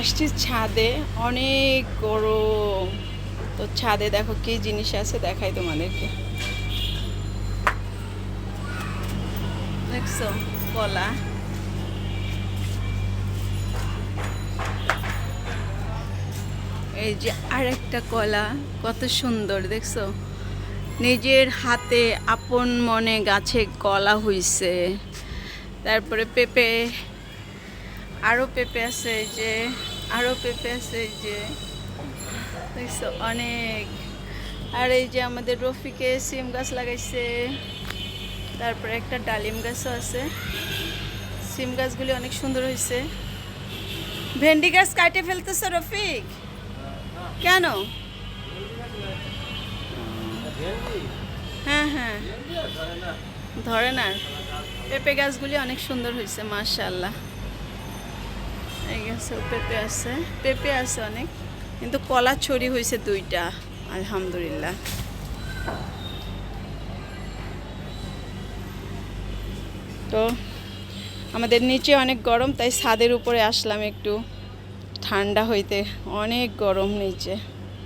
আসছি ছাদে, অনেক গরম। তো ছাদে দেখো কি জিনিস আছে, দেখাই তোমাদেরকে। দেখছো কলা, এই যে আরেকটা কলা, কত সুন্দর দেখছো। নিজের হাতে আপন মনে গাছে কলা হইছে। তারপরে পেঁপে, আরও পেঁপে আছে, এই যে আরও পেঁপে আছে, এই যে দেখছো অনেক। আর এই যে আমাদের রফিকে সিম গাছ লাগাইছে, তারপরে একটা ডালিম গাছও আছে। সিম গাছগুলি অনেক সুন্দর হয়েছে। ভেন্ডি গাছ কাটে ফেলতেছে রফিক, কেন? হ্যাঁ হ্যাঁ, ধরে না। পেঁপে গাছগুলি অনেক সুন্দর হয়েছে মাশাআল্লাহ। এই গাছেও পেঁপে আছে, পেঁপে আছে অনেক, কিন্তু কলা ছড়ি হয়েছে 2টা, আলহামদুলিল্লাহ। তো আমাদের নিচে অনেক গরম, তাই ছাদের উপরে আসলাম একটু ঠান্ডা হইতে, অনেক গরম নিচে।